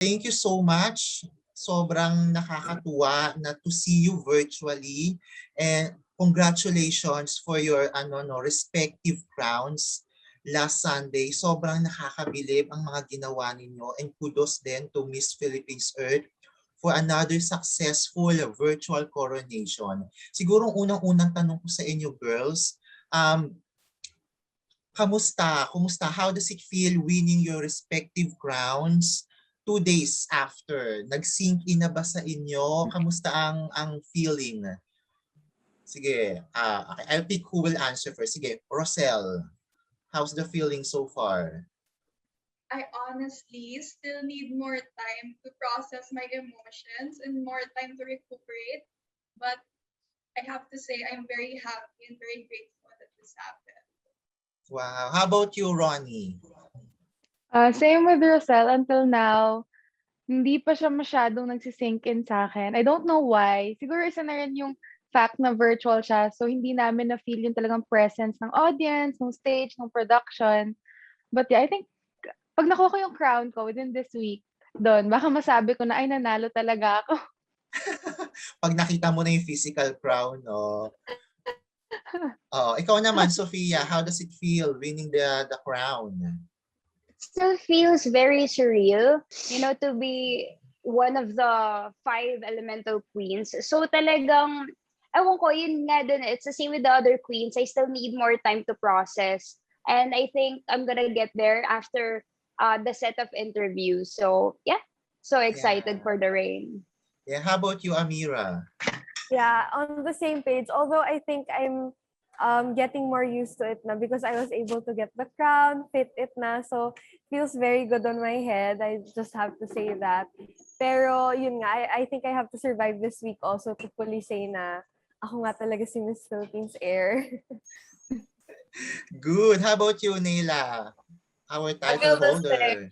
Thank you so much. Sobrang nakakatuwa na to see you virtually, and congratulations for your respective crowns last Sunday. Sobrang nakakabilib ang mga ginawa ninyo, and kudos din to Miss Philippines Earth for another successful virtual coronation. Siguro unang-unang tanong ko sa inyo girls, Kumusta? How does it feel winning your respective crowns 2 days after? Nag-sink in na ba sa inyo? Kamusta ang feeling? Sige, okay. I'll pick who will answer first. Sige, Rosel, how's the feeling so far? I honestly still need more time to process my emotions and more time to recuperate. But I have to say I'm very happy and very grateful that this happened. Wow. How about you, Ronnie? Same with Rosel. Until now, hindi pa siya masyadong nagsisink in sa akin. I don't know why. Siguro isa na rin yung fact na virtual siya. So, hindi namin na-feel yung talagang presence ng audience, ng stage, ng production. But yeah, I think pag nakuha ko yung crown ko within this week, doon, baka masabi ko na, ay, nanalo talaga ako. Pag nakita mo na yung physical crown, no? Oh, ikaw naman, Sophia, how does it feel winning the crown? Still feels very surreal, to be one of the 5 elemental queens. So talagang, ewan ko, yun nga din, it's the same with the other queens. I still need more time to process. And I think I'm gonna get there after the set of interviews. So yeah, so excited for the reign. Yeah, how about you, Amira? Yeah, on the same page. Although I think I'm getting more used to it now because I was able to get the crown, fit it na. So, feels very good on my head. I just have to say that. Pero, yun nga, I think I have to survive this week also to fully say na ako nga talaga si Miss Philippines Air. Good. How about you, Nila? Our title holder.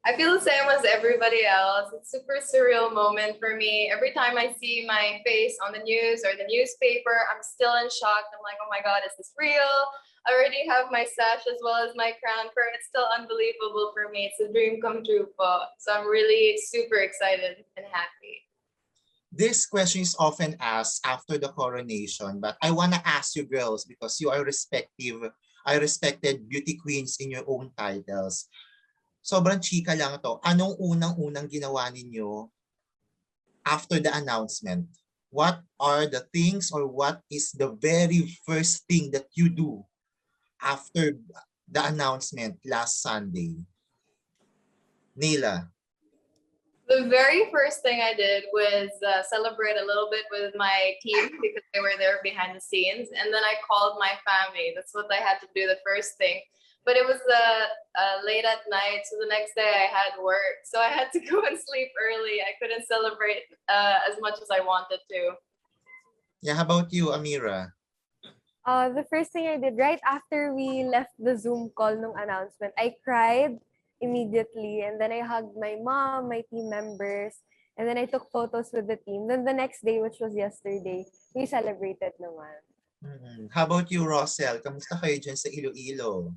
I feel the same as everybody else. It's a super surreal moment for me. Every time I see my face on the news or the newspaper, I'm still in shock. I'm like, oh my God, is this real? I already have my sash as well as my crown. It's still unbelievable for me. It's a dream come true po. So I'm really super excited and happy. This question is often asked after the coronation, but I want to ask you girls because you are respected beauty queens in your own titles. Sobrang chika lang to. Anong unang-unang ginawa ninyo after the announcement? What are the things or what is the very first thing that you do after the announcement last Sunday? Nila. The very first thing I did was celebrate a little bit with my team because they were there behind the scenes. And then I called my family. That's what I had to do the first thing. But it was late at night, so the next day I had work. So I had to go and sleep early. I couldn't celebrate as much as I wanted to. Yeah, how about you, Amira? The first thing I did right after we left the Zoom call nung announcement, I cried immediately. And then I hugged my mom, my team members, and then I took photos with the team. Then the next day, which was yesterday, we celebrated naman. Mm-hmm. How about you, Rosel? Kamusta kayo dyan sa Iloilo?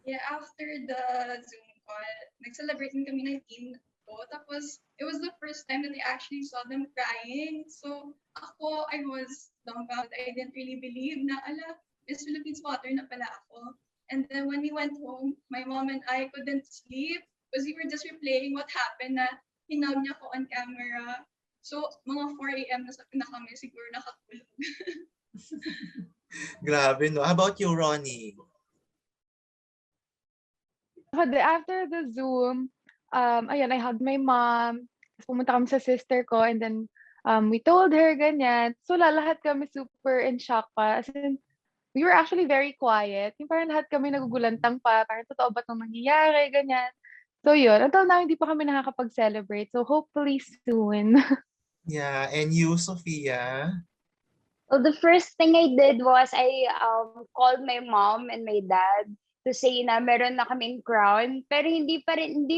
Yeah, after the Zoom call, nag-celebrate din kami ng team ko. Tapos, it was the first time that I actually saw them crying. So, ako, I was dumbfounded. I didn't really believe na, Miss Philippines Water na pala ako. And then when we went home, my mom and I couldn't sleep because we were just replaying what happened na hinag niya ko on camera. So, mga 4 a.m. na kami siguro nakatulog. Grabe, no? How about you, Ronnie? After the Zoom, ayun, I hugged my mom. Pumunta kami sa sister ko and then we told her ganyan. So lahat kami super in shock pa. As in, we were actually very quiet. Yung parang lahat kami nagugulantang pa. Parang totoo ba itong nangyayari, ganyan. So yun, until now, hindi pa kami nakakapag-celebrate. So hopefully soon. Yeah, and you, Sophia? Well, the first thing I did was I called my mom and my dad to say na meron na kaming crown. Pero hindi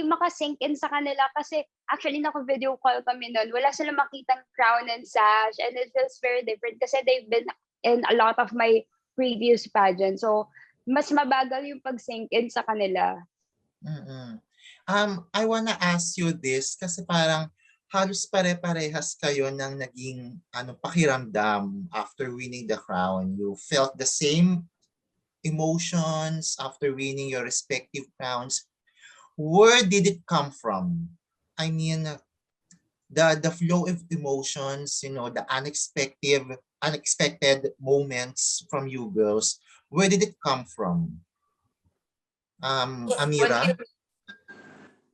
makasink in sa kanila kasi actually naka-video call kami nun. Wala silang makitang crown and sash and it feels very different kasi they've been in a lot of my previous pageants. So, mas mabagal yung pag-sink in sa kanila. Mm-mm. I wanna ask you this kasi parang halos pare-parehas kayo ng naging pakiramdam after winning the crown. You felt the same emotions after winning your respective crowns. Where did it come from? I mean, the flow of emotions, the unexpected moments from you girls. Where did it come from? What do you Amira?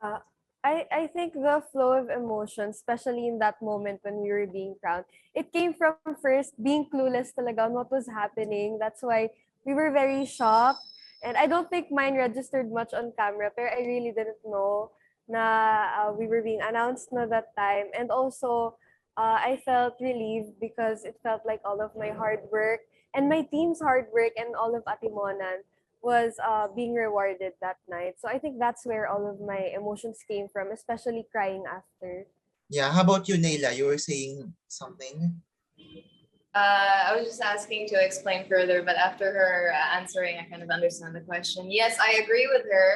Uh, I think the flow of emotions, especially in that moment when we were being crowned, it came from first being clueless talaga on what was happening. That's why we were very shocked. And I don't think mine registered much on camera, but I really didn't know na we were being announced na that time. And also, I felt relieved because it felt like all of my hard work and my team's hard work and all of Atimonan was being rewarded that night. So I think that's where all of my emotions came from, especially crying after. Yeah, how about you, Nayla? You were saying something? I was just asking to explain further, but after her answering, I kind of understand the question. Yes, I agree with her.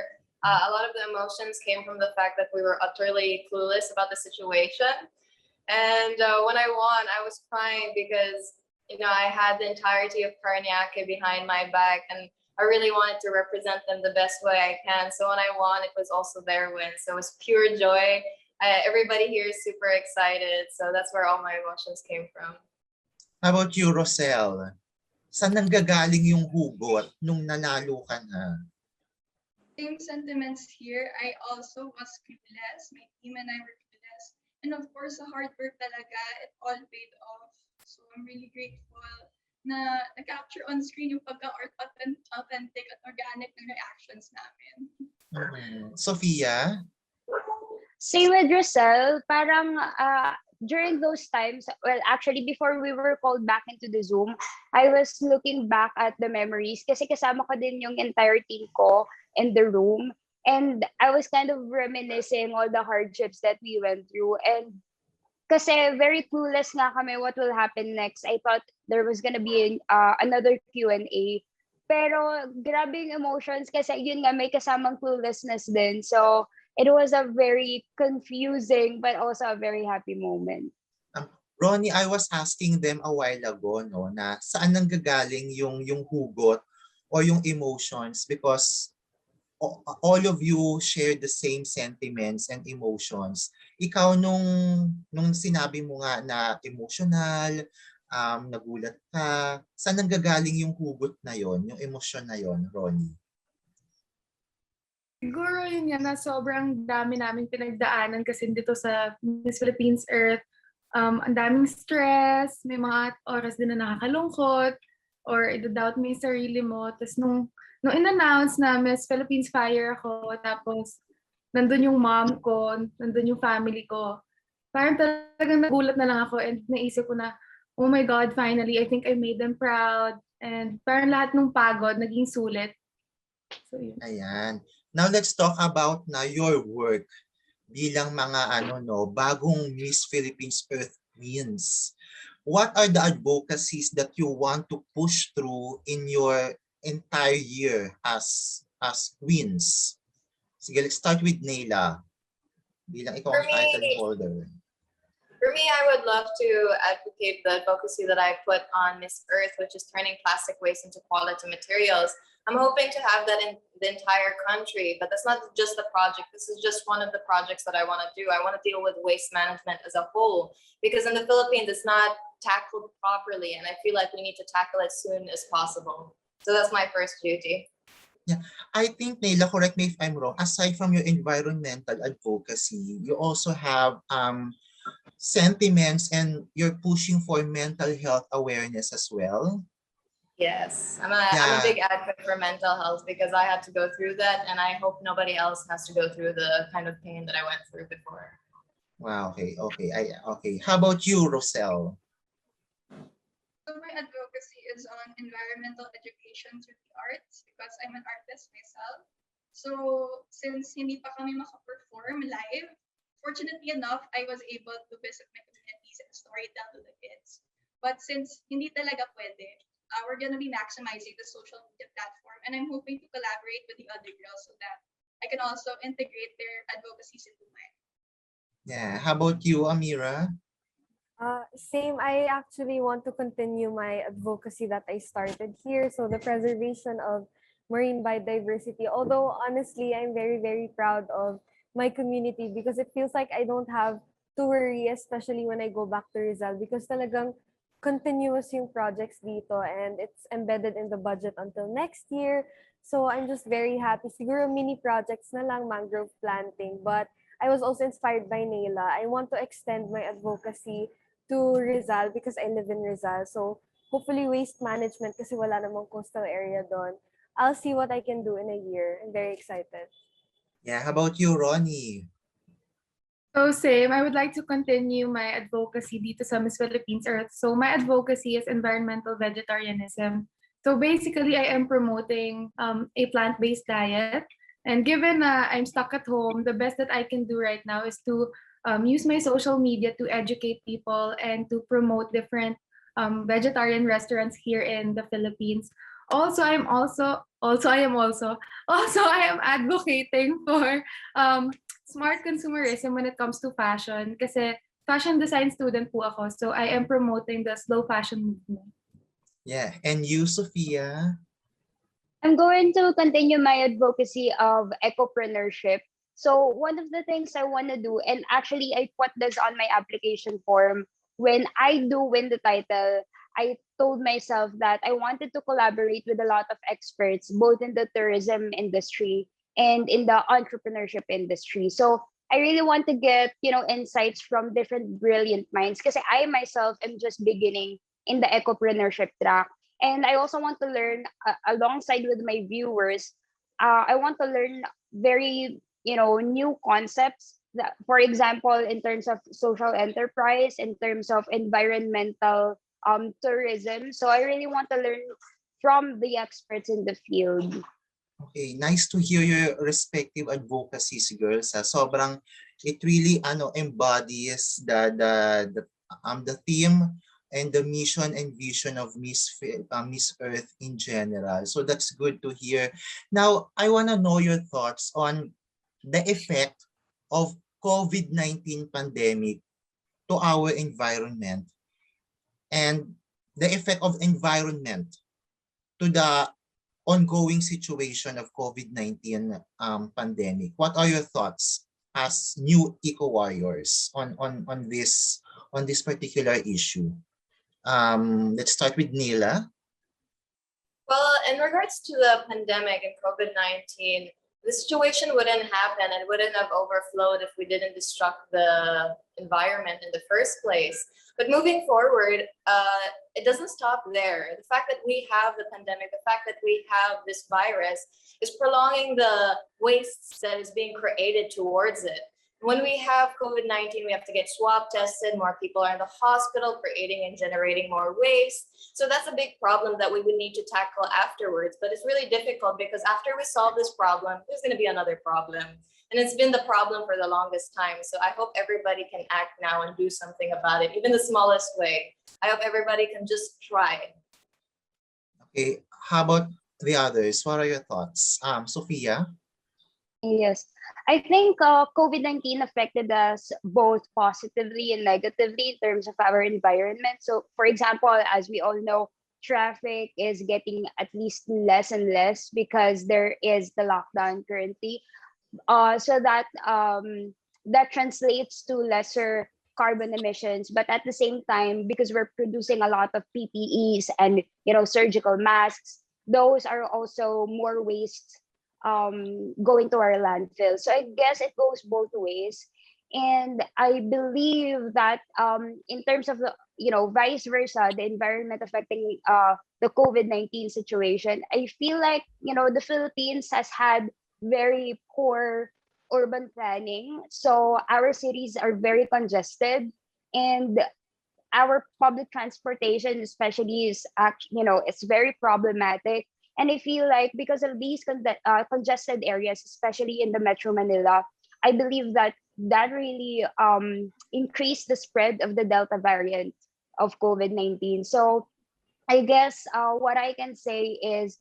A lot of the emotions came from the fact that we were utterly clueless about the situation. And when I won, I was crying because, I had the entirety of Paranaque behind my back, and I really wanted to represent them the best way I can. So when I won, it was also their win. So it was pure joy. Everybody here is super excited. So that's where all my emotions came from. How about you, Rosel? Saan nanggagaling yung hugot nung nanalo ka na? Same sentiments here. I also was clueless. My team and I were clueless. And of course, the hard work talaga, it all paid off. So I'm really grateful na na-capture on screen yung pagka-authentic at organic ng reactions namin. Sophia? Same with Rosel, parang during those times, well, actually, before we were called back into the Zoom, I was looking back at the memories kasi kasama ko din yung entire team ko in the room. And I was kind of reminiscing all the hardships that we went through. And kasi very clueless nga kami what will happen next. I thought there was gonna be another Q&A. Pero grabe yung emotions kasi yun nga may kasamang cluelessness din. So it was a very confusing but also a very happy moment. Ronnie, I was asking them a while ago, no, na saan nanggagaling yung hugot or yung emotions because all of you share the same sentiments and emotions. Ikaw nung sinabi mo nga na emotional, nagulat ka, saan nanggagaling yung hugot na yon, yung emosyon na yon, Ronnie? Siguro yun nga na sobrang dami naming pinagdaanan kasi dito sa Miss Philippines Earth. Ang daming stress, may mga oras din na nakakalungkot or i-doubt mo yung sarili mo. Tapos nung in-announce na Miss Philippines Fire ako, tapos nandun yung mom ko, nandun yung family ko, parang talagang nagulat na lang ako and naisip ko na, oh my God, finally, I think I made them proud. And parang lahat ng pagod naging sulit. So yun. Ayan. Now let's talk about na your work bilang mga bagong Miss Philippines Earth Queens. What are the advocacies that you want to push through in your entire year as queens? Sige, let's start with Nayla. Bilang ikaw ang title holder. For me, I would love to advocate the advocacy that I put on Miss Earth, which is turning plastic waste into quality materials. I'm hoping to have that in the entire country, but that's not just the project. This is just one of the projects that I want to do. I want to deal with waste management as a whole, because in the Philippines, it's not tackled properly, and I feel like we need to tackle it soon as possible. So that's my first duty. Yeah, I think, Nayla, correct me if I'm wrong, aside from your environmental advocacy, you also have sentiments and you're pushing for mental health awareness as well. Yes, I'm a big advocate for mental health because I had to go through that, and I hope nobody else has to go through the kind of pain that I went through before. Wow, okay. Okay. How about you, Rosel? So my advocacy is on environmental education through the arts because I'm an artist myself. So since hindi pa kami maka-perform live, fortunately enough, I was able to visit my communities and storytell to the kids. But since hindi talaga pwede, we're gonna be maximizing the social media platform, and I'm hoping to collaborate with the other girls so that I can also integrate their advocacies into mine. Yeah. How about you, Amira? Same. I actually want to continue my advocacy that I started here. So the preservation of marine biodiversity. Although honestly, I'm very, very proud of my community because it feels like I don't have to worry, especially when I go back to Rizal because talagang continuous yung projects dito and it's embedded in the budget until next year. So I'm just very happy. Siguro mini projects na lang, mangrove planting. But I was also inspired by Nila. I want to extend my advocacy to Rizal because I live in Rizal. So hopefully waste management kasi wala namang coastal area doon. I'll see what I can do in a year. I'm very excited. Yeah. How about you, Ronnie? So same, I would like to continue my advocacy dito sa Miss Philippines Earth. So my advocacy is environmental vegetarianism. So basically, I am promoting a plant-based diet. And given I'm stuck at home, the best that I can do right now is to use my social media to educate people and to promote different vegetarian restaurants here in the Philippines. Also, I am advocating for smart consumerism when it comes to fashion kasi fashion design student po ako. So I am promoting the slow fashion movement. Yeah. And you, Sophia? I'm going to continue my advocacy of ecopreneurship. So one of the things I want to do, and actually I put this on my application form, when I do win the title, I told myself that I wanted to collaborate with a lot of experts, both in the tourism industry and in the entrepreneurship industry. So I really want to get, insights from different brilliant minds because I myself am just beginning in the ecopreneurship track. And I also want to learn alongside with my viewers. I want to learn very new concepts that, for example, in terms of social enterprise, in terms of environmental tourism. So I really want to learn from the experts in the field. Okay, nice to hear your respective advocacies, girls. Sobrang it really embodies the theme and the mission and vision of Miss Earth in general. So that's good to hear. Now, I want to know your thoughts on the effect of COVID-19 pandemic to our environment and the effect of environment to the ongoing situation of COVID-19 pandemic. What are your thoughts as new eco-warriors on this particular issue? Let's start with Nila. Well, in regards to the pandemic and COVID-19, the situation wouldn't happen and wouldn't have overflowed if we didn't destruct the environment in the first place. But moving forward, it doesn't stop there. The fact that we have the pandemic, the fact that we have this virus is prolonging the waste that is being created towards it. When we have COVID-19, we have to get swab tested. More people are in the hospital, creating and generating more waste. So that's a big problem that we would need to tackle afterwards. But it's really difficult because after we solve this problem, there's going to be another problem. And it's been the problem for the longest time. So I hope everybody can act now and do something about it, even the smallest way. I hope everybody can just try. Okay, how about the others? What are your thoughts? Sophia? Yes, I think COVID-19 affected us both positively and negatively in terms of our environment. So, for example, as we all know, traffic is getting at least less and less because there is the lockdown currently. So that translates to lesser carbon emissions, but at the same time, because we're producing a lot of PPEs and surgical masks, those are also more waste going to our landfill. So I guess it goes both ways. And I believe that in terms of the vice versa, the environment affecting the COVID-19 situation, I feel like the Philippines has had very poor urban planning. So our cities are very congested, and our public transportation, especially, is it's very problematic. And I feel like because of these congested areas, especially in the Metro Manila, I believe that really increased the spread of the Delta variant of COVID-19. So I guess what I can say is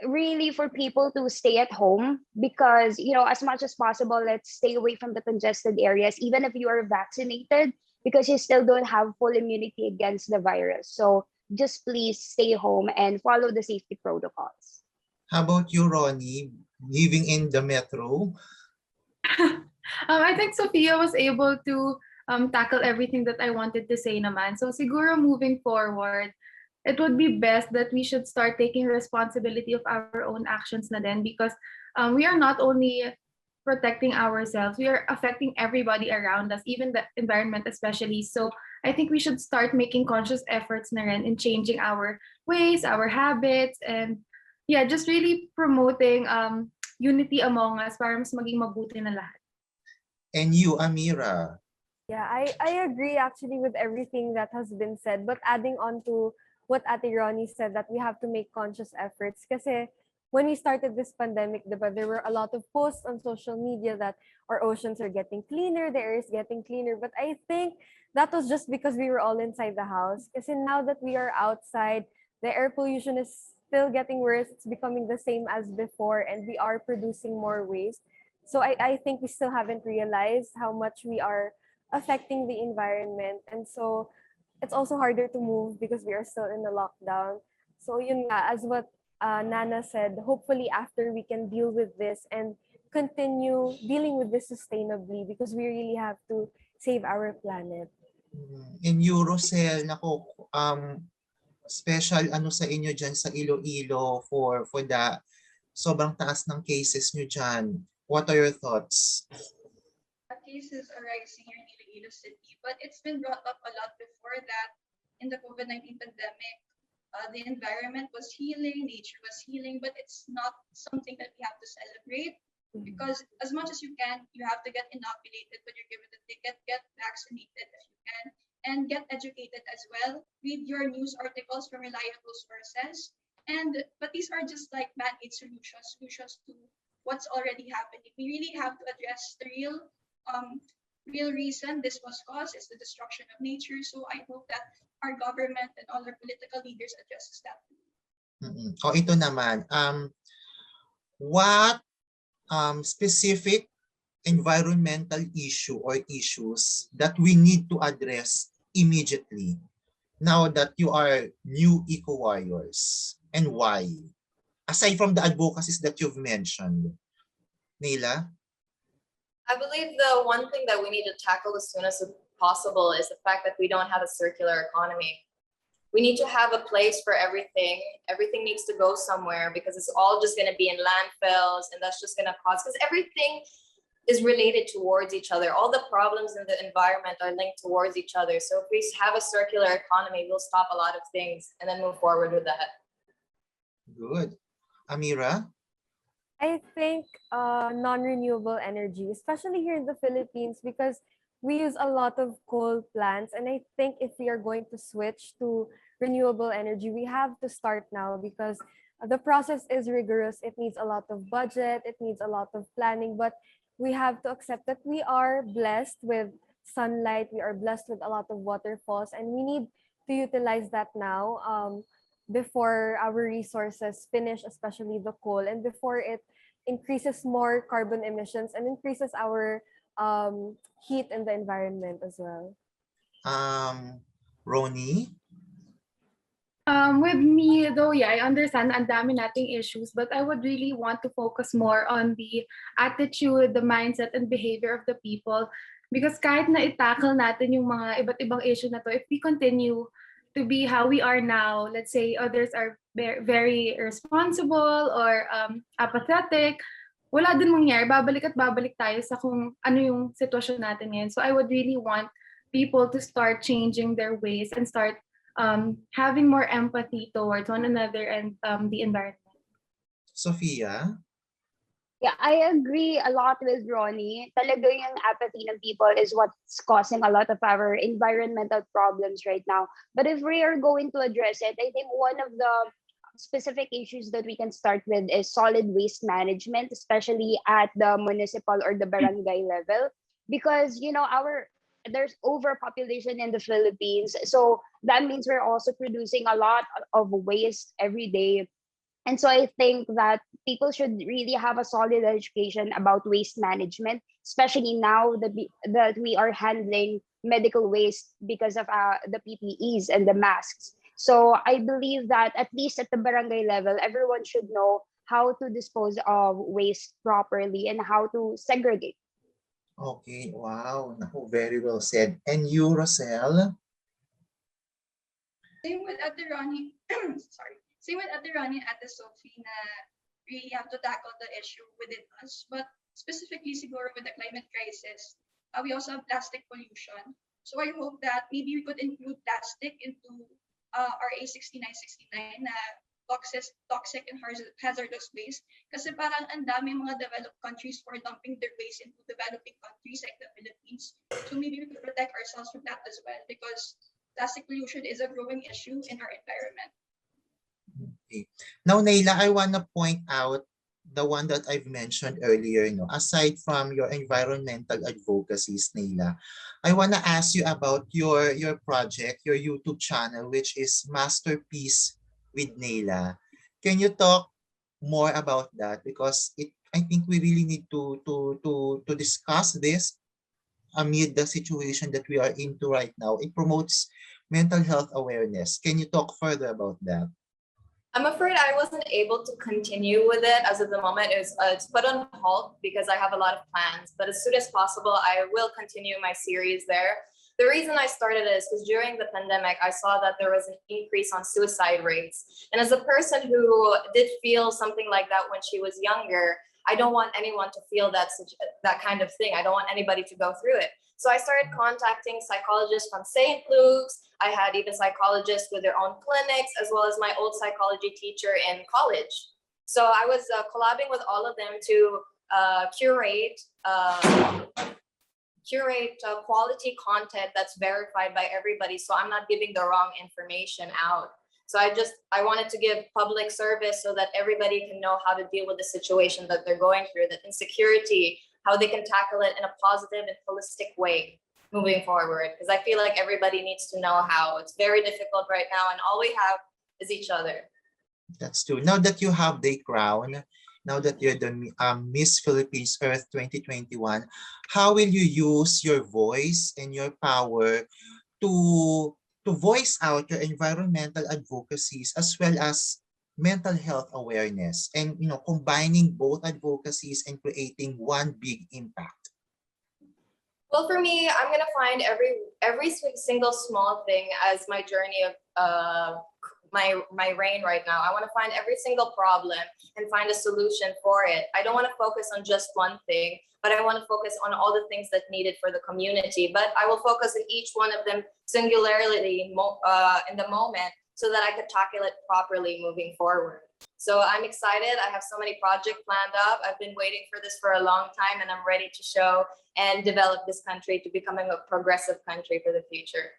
really for people to stay at home because, as much as possible, let's stay away from the congested areas, even if you are vaccinated, because you still don't have full immunity against the virus. So just please stay home and follow the safety protocols. How about you, Ronnie? Living in the metro? I think Sophia was able to tackle everything that I wanted to say naman. So siguro moving forward, it would be best that we should start taking responsibility of our own actions na din because we are not only protecting ourselves, we are affecting everybody around us, even the environment especially. So I think we should start making conscious efforts na rin in changing our ways, our habits, and yeah, just really promoting unity among us para mas maging mabuti na lahat. And you, Amira? Yeah, I agree actually with everything that has been said. But adding on to what Ate Ronnie said, that we have to make conscious efforts. Kasi when we started this pandemic, diba, there were a lot of posts on social media that our oceans are getting cleaner, the air is getting cleaner. But I think that was just because we were all inside the house. Kasi now that we are outside, the air pollution is still getting worse. It's becoming the same as before, and we are producing more waste. So I think we still haven't realized how much we are affecting the environment. And so it's also harder to move because we are still in the lockdown. So yun nga, as what Nana said, hopefully after we can deal with this and continue dealing with this sustainably because we really have to save our planet. In Eurocell, nako, special ano sa inyo dyan sa Iloilo for the sobrang taas ng cases nyo dyan. What are your thoughts? Cases are rising here in Iloilo City, but it's been brought up a lot before that in the COVID-19 pandemic, the environment was healing, nature was healing, but it's not something that we have to celebrate because as much as you can, you have to get inoculated when you're given the ticket, get vaccinated if you can, and get educated as well. Read your news articles from reliable sources. But these are just like man-made solutions to what's already happening. We really have to address the real reason this was caused is the destruction of nature. So I hope that our government and all our political leaders addresses that. O ito naman, what specific environmental issue or issues that we need to address immediately now that you are new eco-warriors, and why? Aside from the advocacies that you've mentioned. Nila? I believe the one thing that we need to tackle as soon as possible is the fact that we don't have a circular economy. We need to have a place for everything. Everything needs to go somewhere because it's all just going to be in landfills, and that's just going to cause, because everything is related towards each other. All the problems in the environment are linked towards each other. So if we have a circular economy, we'll stop a lot of things and then move forward with that. Good. Amira? I think non-renewable energy, especially here in the Philippines, because we use a lot of coal plants. And I think if we are going to switch to renewable energy, we have to start now because the process is rigorous. It needs a lot of budget. It needs a lot of planning. But we have to accept that we are blessed with sunlight. We are blessed with a lot of waterfalls. And we need to utilize that now. Before our resources finish, especially the coal, and before it increases more carbon emissions and increases our heat in the environment as well. Ronnie? With me though, yeah, I understand ang dami nating issues, but I would really want to focus more on the attitude, the mindset, and behavior of the people. Because kahit na i-tackle natin yung mga iba't ibang issue na to, if we continue to be how we are now, let's say others are very irresponsible or apathetic, wala din mangyayari. Babalik at babalik tayo sa kung ano yung sitwasyon natin ngayon. So I would really want people to start changing their ways and start having more empathy towards one another and the environment. Sophia? Yeah, I agree a lot with Ronnie. Talaga yung apathy ng people is what's causing a lot of our environmental problems right now. But if we are going to address it, I think one of the specific issues that we can start with is solid waste management, especially at the municipal or the barangay level. Because, there's overpopulation in the Philippines. So that means we're also producing a lot of waste every day. And so I think that people should really have a solid education about waste management, especially now that we are handling medical waste because of the PPEs and the masks. So I believe that at least at the barangay level, everyone should know how to dispose of waste properly and how to segregate. Okay, wow. Naku, very well said. And you, Rosel? Same with Ate Ronnie. Sorry. Same with Ate Ronnie and Ate Sophie na really have to tackle the issue within us. But specifically siguro with the climate crisis, we also have plastic pollution. So I hope that maybe we could include plastic into RA 6969 na toxic and hazardous waste. Kasi parang ang dami mga developed countries for dumping their waste into developing countries like the Philippines. So maybe we could protect ourselves from that as well because plastic pollution is a growing issue in our environment. Okay. Now, Naila, I want to point out the one that I've mentioned earlier. Aside from your environmental advocacies, Naila, I want to ask you about your project, your YouTube channel, which is Masterpiece with Naila. Can you talk more about that? Because I think we really need to discuss this amid the situation that we are into right now. It promotes mental health awareness. Can you talk further about that? I'm afraid I wasn't able to continue with it as of the moment. It's put on hold because I have a lot of plans. But as soon as possible, I will continue my series there. The reason I started it is because during the pandemic, I saw that there was an increase on suicide rates. And as a person who did feel something like that when she was younger, I don't want anyone to feel that kind of thing. I don't want anybody to go through it. So I started contacting psychologists from St. Luke's. I had even psychologists with their own clinics, as well as my old psychology teacher in college. So I was collabing with all of them to curate quality content that's verified by everybody. So I'm not giving the wrong information out. So I wanted to give public service so that everybody can know how to deal with the situation that they're going through, that insecurity, how they can tackle it in a positive and holistic way moving forward. Because I feel like everybody needs to know how. It's very difficult right now, and all we have is each other. That's true. Now that you have the crown, now that you're the Miss Philippines Earth 2021, how will you use your voice and your power to voice out your environmental advocacies as well as mental health awareness, and combining both advocacies and creating one big impact? Well, for me, I'm gonna find every single small thing as my journey of my reign right now. I want to find every single problem and find a solution for it. I don't want to focus on just one thing, but I want to focus on all the things that needed for the community. But I will focus on each one of them singularly in the moment, so that I could tackle it properly moving forward. So I'm excited. I have so many projects planned up. I've been waiting for this for a long time, and I'm ready to show and develop this country to becoming a progressive country for the future.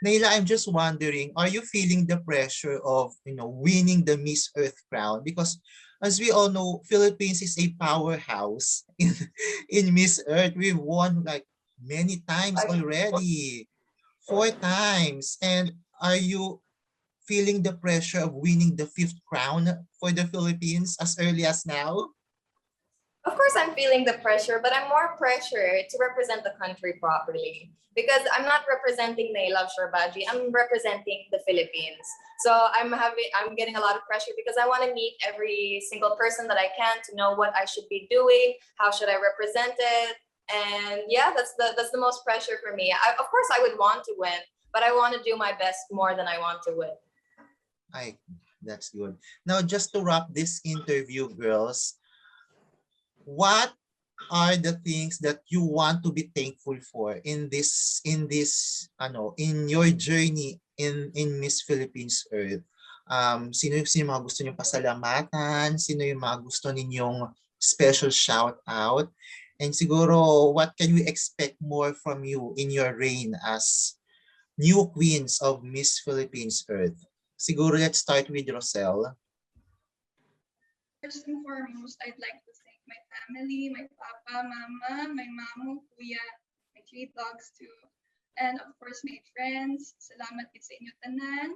Naila, I'm just wondering, are you feeling the pressure of, winning the Miss Earth crown? Because as we all know, Philippines is a powerhouse in Miss Earth. We've won like many times already, 4 times. And are you feeling the pressure of winning the 5th crown for the Philippines as early as now? Of course, I'm feeling the pressure, but I'm more pressured to represent the country properly, because I'm not representing Naila Shorbaji, I'm representing the Philippines. So I'm getting a lot of pressure because I want to meet every single person that I can to know what I should be doing, how should I represent it, and yeah, that's the most pressure for me. Of course, I would want to win, but I want to do my best more than I want to win. That's good. Now, just to wrap this interview, girls, what are the things that you want to be thankful for in your journey in Miss Philippines Earth? Sino yung mga gusto ninyong pasalamatan? Sino yung mga gusto ninyong special shout out? And siguro, what can we expect more from you in your reign as new queens of Miss Philippines Earth? Siguro, let's start with Rosel. First and foremost, I'd like to thank my family, my papa, mama, my mamu, kuya, my 3 dogs too, and of course my friends. Salamat din sa inyo tanan,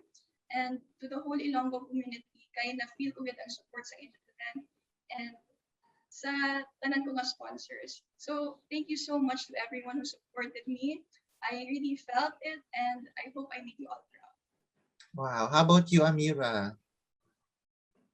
and to the whole Ilonggo community. kay na feel ko ang support sa inyo tanan and sa tanan ko nga sponsors. So thank you so much to everyone who supported me. I really felt it and I hope I make you all proud. Wow. How about you, Amira?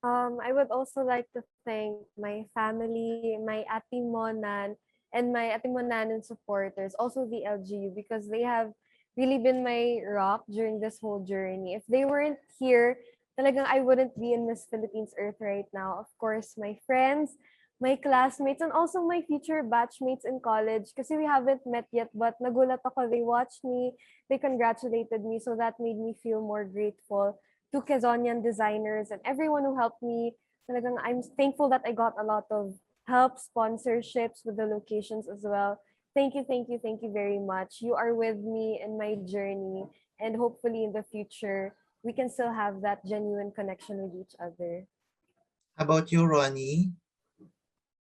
I would also like to thank my family, my Ate Monan, and my Ate Monanan supporters, also the LGU, because they have really been my rock during this whole journey. If they weren't here, talagang I wouldn't be in Miss Philippines Earth right now. Of course, my friends, my classmates, and also my future batchmates in college. Kasi we haven't met yet, but nagulat ako. They watched me, they congratulated me, so that made me feel more grateful to Quezonian designers and everyone who helped me. Talagang I'm thankful that I got a lot of help, sponsorships with the locations as well. Thank you, thank you, thank you very much. You are with me in my journey, and hopefully in the future, we can still have that genuine connection with each other. How about you, Ronnie?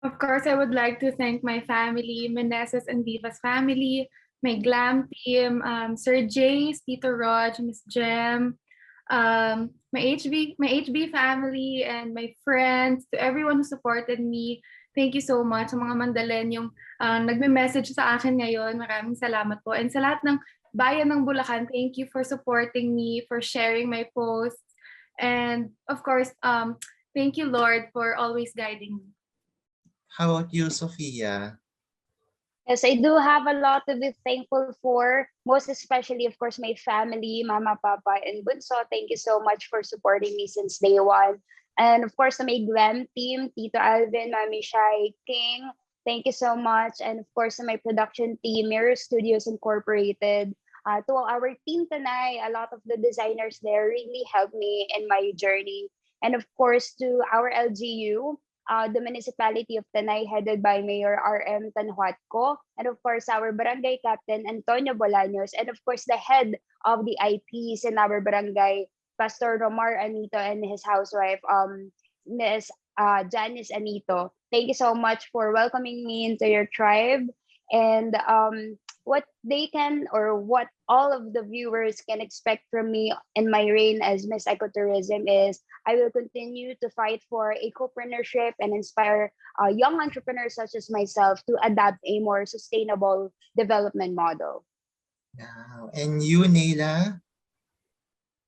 Of course, I would like to thank my family, Meneses and Vivas family, my glam team, Sir Jace, Tito Rog, Miss Jem, my HB family, and my friends, to everyone who supported me. Thank you so much sa mga Mandalenyong nagme-message sa akin ngayon. Maraming salamat po. And sa lahat ng bayan ng Bulacan, thank you for supporting me, for sharing my posts. And of course, thank you, Lord, for always guiding me. How about you, Sophia? Yes, I do have a lot to be thankful for, most especially, of course, my family, Mama, Papa, and Bunso. Thank you so much for supporting me since day one. And of course, my glam team, Tito Alvin, Mami Shai, King. Thank you so much. And of course, my production team, Mirror Studios Incorporated. To our team tonight, a lot of the designers there really helped me in my journey. And of course, to our LGU, the municipality of Tanay, headed by Mayor R.M. Tanhuatco, and of course our barangay captain Antonio Bolaños, and of course the head of the IPs in our barangay, Pastor Romar Anito, and his housewife, Miss Janice Anito. Thank you so much for welcoming me into your tribe, and what they can, or what all of the viewers can expect from me in my reign as Miss Ecotourism is I will continue to fight for ecopreneurship and inspire young entrepreneurs such as myself to adapt a more sustainable development model. Wow. And you, Nila?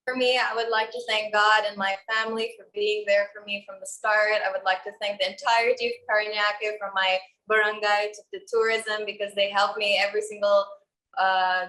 For me, I would like to thank God and my family for being there for me from the start. I would like to thank the entirety of Parañaque, from my barangay to the tourism, because they helped me every single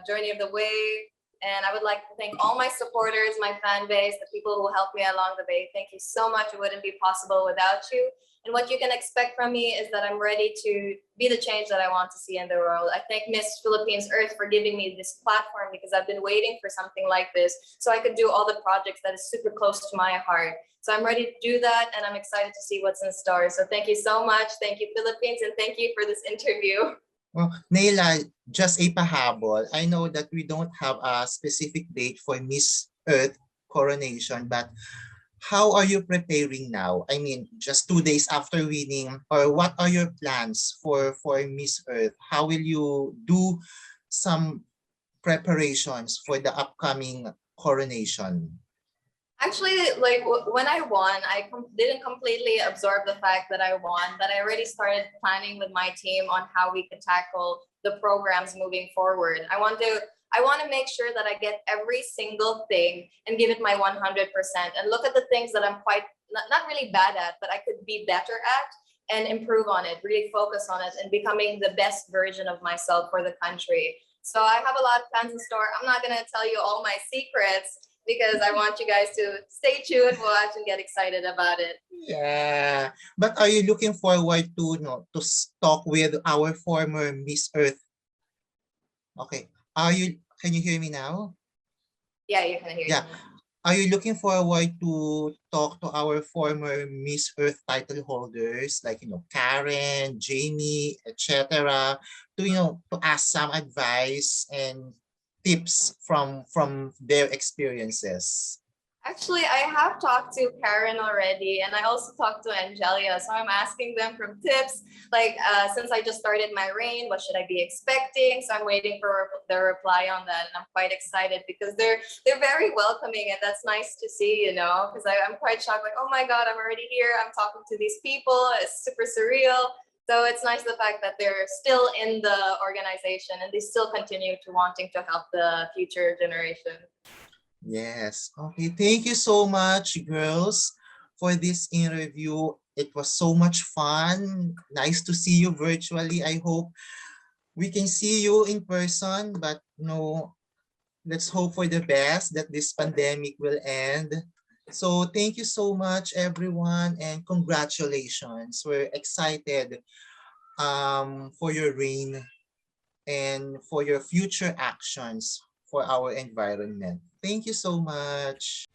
journey of the way. And I would like to thank all my supporters, my fan base, the people who helped me along the way. Thank you so much. It wouldn't be possible without you. And what you can expect from me is that I'm ready to be the change that I want to see in the world. I thank Miss Philippines Earth for giving me this platform, because I've been waiting for something like this so I could do all the projects that is super close to my heart. So I'm ready to do that, and I'm excited to see what's in store. So thank you so much. Thank you, Philippines, and thank you for this interview. Well, Nayla, just a pahabol. I know that we don't have a specific date for Miss Earth coronation, but how are you preparing now? I mean, just 2 days after winning, or what are your plans for Miss Earth? How will you do some preparations for the upcoming coronation? Actually, like when I won, I didn't completely absorb the fact that I won, but I already started planning with my team on how we could tackle the programs moving forward. I want to make sure that I get every single thing and give it my 100%, and look at the things that I'm quite not really bad at, but I could be better at and improve on it, really focus on it, and becoming the best version of myself for the country. So I have a lot of plans in store. I'm not going to tell you all my secrets, because I want you guys to stay tuned, watch, and get excited about it. Yeah. But are you looking forward to to talk with our former Miss Earth? Okay. Can you hear me now? Yeah, you can hear Yeah. me. Are you looking forward to talk to our former Miss Earth title holders, like, Karen, Jamie, etc., to ask some advice and tips from their experiences? Actually, I have talked to Karen already, and I also talked to Angelia. So I'm asking them from tips, like since I just started my reign, what should I be expecting? So I'm waiting for their reply on that, and I'm quite excited because they're very welcoming, and that's nice to see, you know. Because I'm quite shocked, like, oh my God, I'm already here. I'm talking to these people. It's super surreal. So it's nice the fact that they're still in the organization and they still continue to wanting to help the future generation. Yes. Okay. Thank you so much, girls, for this interview. It was so much fun. Nice to see you virtually. I hope we can see you in person, but no, let's hope for the best that this pandemic will end. So thank you so much, everyone, and congratulations. We're excited for your reign and for your future actions for our environment. Thank you so much.